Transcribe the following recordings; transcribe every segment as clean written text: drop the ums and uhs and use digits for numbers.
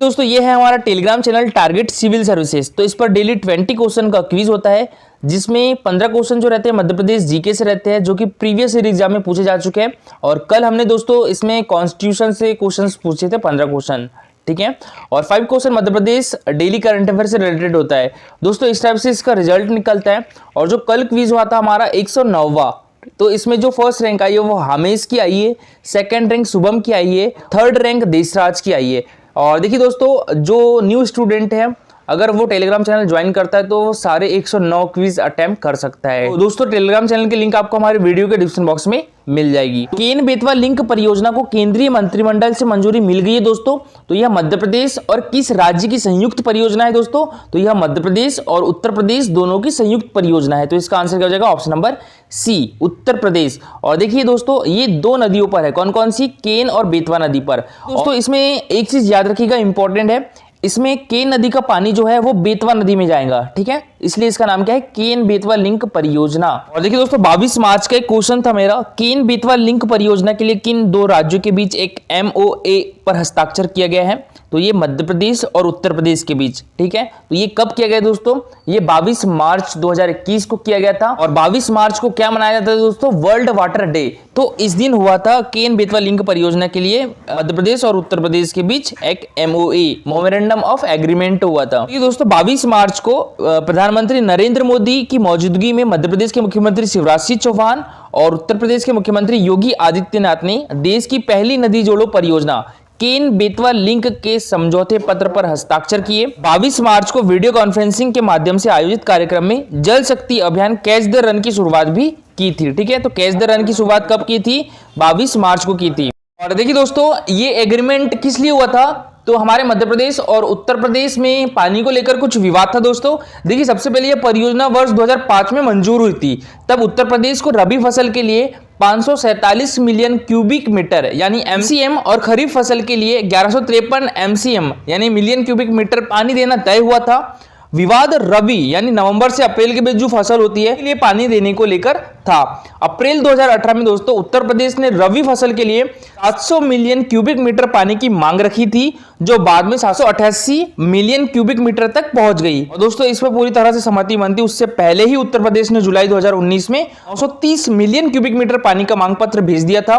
दोस्तों ये है हमारा Telegram channel Target Civil Services. तो इस पर डेली 20 क्वेश्चन का क्विज होता है, जिसमें 15 क्वेश्चन जो रहते हैं मध्य प्रदेश जीके से रहते हैं, जो कि प्रीवियस ईयर एग्जाम में पूछे जा चुके हैं। और कल हमने दोस्तों इसमें कॉन्स्टिट्यूशन से क्वेश्चन पूछे थे 15 क्वेश्चन, ठीक है। और 5 question Madhya Pradesh daily current affair से रिलेटेड होता है दोस्तों। इस टाइप से इसका रिजल्ट निकलता है। और जो कल क्विज हुआ था हमारा 109वां, तो इसमें जो फर्स्ट रैंक आई है वो हामेश की आई है, सेकंड रैंक शुभम की आई है, थर्ड रैंक देशराज की आई है। और देखिए दोस्तों, जो न्यू स्टूडेंट है अगर वो टेलीग्राम चैनल ज्वाइन करता है तो वो सारे 109 क्विज अटेम्प्ट कर सकता है। तो दोस्तों टेलीग्राम चैनल की लिंक आपको हमारे वीडियो के डिस्क्रिप्शन बॉक्स में मिल जाएगी। केन बेतवा लिंक परियोजना को केंद्रीय मंत्रिमंडल से मंजूरी मिल गई है दोस्तों। तो यह मध्य प्रदेश और किस राज्य की संयुक्त परियोजना है दोस्तों? तो यह मध्य प्रदेश और उत्तर प्रदेश दोनों की संयुक्त परियोजना है। तो इसका आंसर क्या हो जाएगा? Option number C, Uttar Pradesh. और देखिए दोस्तों, ये 2 नदियों पर है। कौन कौन सी? केन और बेतवा नदी पर। दोस्तों इसमें एक चीज याद रखिएगा, इंपॉर्टेंट है, इसमें केन नदी का पानी जो है वो बेतवा नदी में जाएगा, ठीक है। इसलिए इसका नाम क्या है? केन बेतवा लिंक परियोजना। और देखिए दोस्तों, 22 मार्च का एक क्वेश्चन था मेरा, केन बेतवा लिंक परियोजना के लिए किन 2 राज्यों के बीच एक MOA पर हस्ताक्षर किया गया है? तो ये मध्य प्रदेश और उत्तर प्रदेश के बीच, ठीक है। तो ये कब किया गया दोस्तों? ये 22 मार्च 2021 को किया गया था। और 22 मार्च को क्या मनाया जाता है दोस्तों? World water day. तो इस दिन हुआ था केन बेतवा लिंक परियोजना के लिए मध्य प्रदेश और उत्तर प्रदेश के बीच एक MOA, मेमोरेंडम ऑफ एग्रीमेंट हुआ था। ये दोस्तों 22 मार्च को प्रधानमंत्री नरेंद्र मोदी की मौजूदगी में मध्य प्रदेश के मुख्यमंत्री शिवराज सिंह चौहान और उत्तर प्रदेश के मुख्यमंत्री योगी आदित्यनाथ ने देश की पहली नदी जोड़ो परियोजना केन बेतवा लिंक के समझौते पत्र पर हस्ताक्षर किए। 22 मार्च को वीडियो कॉन्फ्रेंसिंग के माध्यम से आयोजित कार्यक्रम में जल शक्ति अभियान कैच द रन की शुरुआत भी की थी, ठीक है। तो कैच द रन की शुरुआत कब की थी? 22 मार्च को की थी। और देखिए दोस्तों, ये एग्रीमेंट किस लिए हुआ था? तो हमारे मध्य प्रदेश और उत्तर प्रदेश में पानी को लेकर कुछ विवाद था दोस्तों। देखिए सबसे पहले यह परियोजना वर्ष 2005 में मंजूर हुई थी। तब उत्तर प्रदेश को रबी फसल के लिए 547 मिलियन क्यूबिक मीटर यानी MCM और खरीफ फसल के लिए 1153 MCM यानी मिलियन क्यूबिक मीटर पानी देना तय हुआ था। विवाद रबी यानी नवंबर से अप्रैल के बीच जो फसल होती है के लिए पानी देने को लेकर था। अप्रैल 2018 में दोस्तों उत्तर प्रदेश ने रबी फसल के लिए 700 मिलियन क्यूबिक मीटर पानी की मांग रखी थी, जो बाद में 788 मिलियन क्यूबिक मीटर तक पहुंच गई। और दोस्तों इस पर पूरी तरह से सहमति बनती। उससे पहले ही उत्तर प्रदेश ने जुलाई 2019 में 930 मिलियन क्यूबिक मीटर पानी का मांग पत्र भेज दिया था।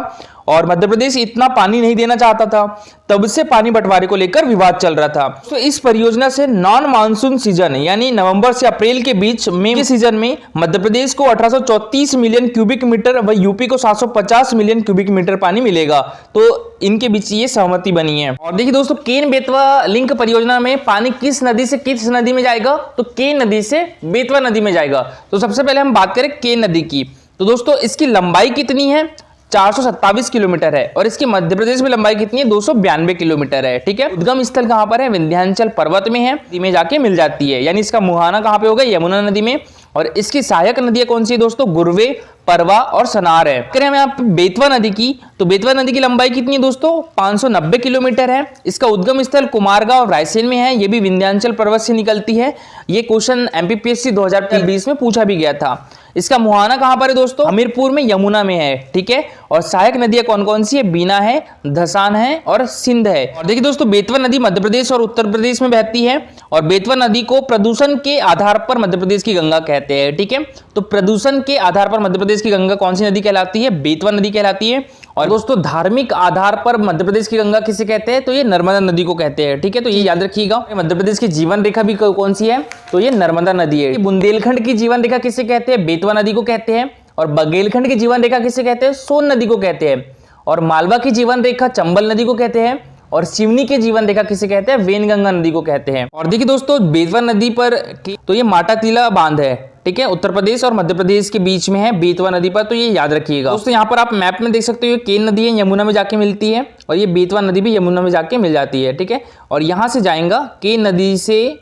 और मध्य प्रदेश इतना पानी नहीं देना चाहता था, तब से पानी बंटवारे को लेकर विवाद चल रहा था। तो इस परियोजना से नॉन मानसून सीजन यानी नवंबर से अप्रैल के बीच में के सीजन में मध्य प्रदेश को 1834 मिलियन क्यूबिक मीटर व यूपी को 750 मिलियन क्यूबिक मीटर पानी मिलेगा। तो इनके बीच ये सहमति बनी है। और देखिए दोस्तों, केन बेतवा लिंक परियोजना में पानी किस नदी से किस नदी में जाएगा? तो केन नदी से बेतवा नदी में जाएगा। तो सबसे पहले हम बात करें केन नदी की। तो दोस्तों इसकी लंबाई कितनी है? 427 किलोमीटर है। और इसकी मध्य प्रदेश में लंबाई कितनी है? 292 किलोमीटर है, ठीक है। उद्गम स्थल कहां पर है? विंध्याचल पर्वत में है, नदी में जाके मिल जाती है। यानी इसका मुहाना कहां पे होगा? यमुना नदी में। और इसकी सहायक नदियां कौन सी है दोस्तों? गुरवे, परवा और सनार है। करें हम यहाँ पे बेतवा नदी की, तो बेतवा नदी की लंबाई कितनी है दोस्तों? 590 किलोमीटर है। इसका उद्गम स्थल कुमारगांव रायसेन में है। ये भी विंध्याचल पर्वत से निकलती है। ये क्वेश्चन MPPSC 2020 में पूछा भी गया था। इसका मुहाना कहां पर है दोस्तों? हमीरपुर में, यमुना में है, ठीक है। और सहायक नदियां कौन कौन सी है? बीना है, धसान है और सिंध है। और देखिए दोस्तों, बेतवा नदी मध्य प्रदेश और उत्तर प्रदेश में बहती है। और बेतवा नदी को प्रदूषण के आधार पर मध्य प्रदेश की गंगा कहते हैं, ठीक है। तो प्रदूषण के आधार पर मध्य प्रदेश की गंगा कौन सी नदी कहलाती है? बेतवा नदी कहलाती है। और दोस्तों धार्मिक आधार पर मध्य प्रदेश की गंगा किसे कहते हैं? तो ये नर्मदा नदी को कहते हैं, ठीक है। तो ये याद रखिएगा। मध्य प्रदेश की जीवन रेखा भी कौन सी है? तो ये नर्मदा नदी है। बुंदेलखंड की जीवन रेखा किसे कहते हैं? बेतवा नदी को कहते हैं। और बघेलखंड की जीवन रेखा किसे कहते हैं? सोन नदी को कहते हैं। और मालवा की जीवन रेखा चंबल नदी को कहते हैं। और सिवनी की जीवन रेखा किसे कहते हैं? वेनगंगा नदी को कहते हैं। और देखिए दोस्तों, बेतवा नदी पर तो ये माटातीला बांध है, ठीक है। उत्तर प्रदेश और मध्य प्रदेश के बीच में है बेतवा नदी पर। तो ये याद रखिएगा दोस्तों। यहाँ पर आप मैप में देख सकते हो, केन नदी है, यमुना में जाके मिलती है। और ये बेतवा नदी भी यमुना में जाके मिल जाती है, ठीक है। और यहाँ से जाएगा केन नदी से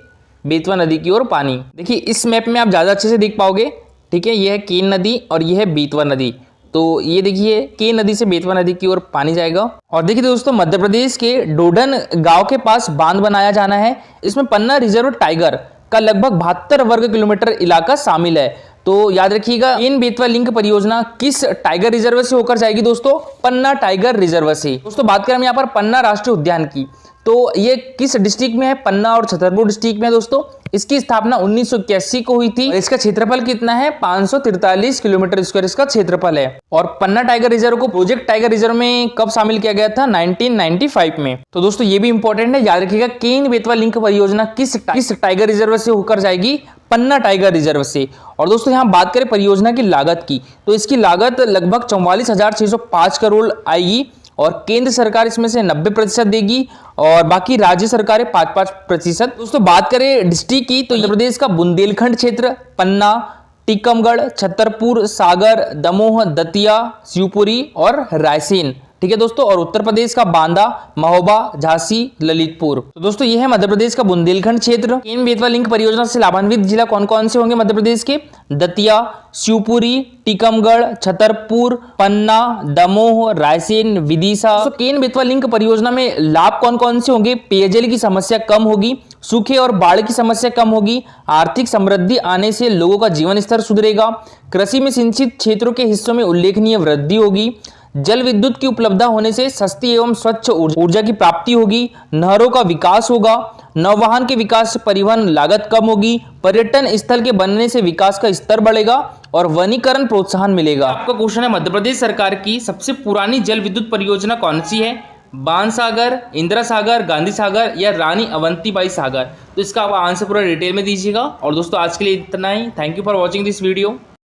बेतवा नदी की ओर पानी। देखिए इस मैप में आप ज्यादा अच्छे से देख पाओगे, ठीक है। ये है केन नदी और ये है बेतवा नदी। तो ये देखिए केन नदी से बेतवा नदी की ओर पानी जाएगा। और देखिए दोस्तों, मध्य प्रदेश के डोडन गांव के पास बांध बनाया जाना है। इसमें पन्ना रिजर्व टाइगर का लगभग 72 वर्ग किलोमीटर इलाका शामिल है। तो याद रखिएगा, केन बेतवा लिंक परियोजना किस टाइगर रिजर्व से होकर जाएगी दोस्तों? पन्ना टाइगर रिजर्व से। दोस्तों बात करें हम यहाँ पर पन्ना राष्ट्रीय उद्यान की, तो ये किस डिस्ट्रिक्ट में है? पन्ना और छतरपुर डिस्ट्रिक्ट में है दोस्तों। इसकी स्थापना 1981 को हुई थी और इसका क्षेत्रफल कितना है? 543 किलोमीटर स्क्वायर इसका क्षेत्रफल है। और पन्ना टाइगर रिजर्व को प्रोजेक्ट टाइगर रिजर्व में कब शामिल किया गया था? 1995 में। तो दोस्तों ये भी इंपॉर्टेंट है, याद रखिएगा केन बेतवा लिंक परियोजना किस टाइगर रिजर्व से होकर जाएगी? पन्ना टाइगर रिजर्व से। और दोस्तों यहाँ बात करें परियोजना की लागत की, तो इसकी लागत लगभग 44,605 करोड़ आएगी और केंद्र सरकार इसमें से 90% देगी और बाकी राज्य सरकारें 5-5%। दोस्तों बात करें डिस्ट्रिक्ट की, तो मध्य प्रदेश का बुंदेलखंड क्षेत्र, पन्ना, टीकमगढ़, छतरपुर, सागर, दमोह, दतिया, शिवपुरी और रायसेन, ठीक है दोस्तों। और उत्तर प्रदेश का बांदा, महोबा, झांसी, ललितपुर। तो दोस्तों ये है मध्य प्रदेश का बुंदेलखंड क्षेत्र। केन बेतवा लिंक परियोजना से लाभान्वित जिला कौन कौन से होंगे मध्य प्रदेश के? दतिया, शिवपुरी, टीकमगढ़, छतरपुर, पन्ना, दमोह, रायसेन, विदिशा। तो केन बेतवा लिंक परियोजना में लाभ कौन कौन से होंगे? पेयजल की समस्या कम होगी, सूखे और बाढ़ की समस्या कम होगी, आर्थिक समृद्धि आने से लोगों का जीवन स्तर सुधरेगा, कृषि में सिंचित क्षेत्रों के हिस्सों में उल्लेखनीय वृद्धि होगी, जल विद्युत की उपलब्धता होने से सस्ती एवं स्वच्छ ऊर्जा की प्राप्ति होगी, नहरों का विकास होगा, नौवहन के विकास से परिवहन लागत कम होगी, पर्यटन स्थल के बनने से विकास का स्तर बढ़ेगा और वनीकरण प्रोत्साहन मिलेगा। आपका क्वेश्चन है, मध्य प्रदेश सरकार की सबसे पुरानी जल विद्युत परियोजना कौन सी है? बाणसागर, इंदिरा सागर, गांधी सागर या रानी अवंतीबाई सागर? तो इसका आप आंसर पूरा डिटेल में दीजिएगा। और दोस्तों आज के लिए इतना ही। Thank you for watching this video.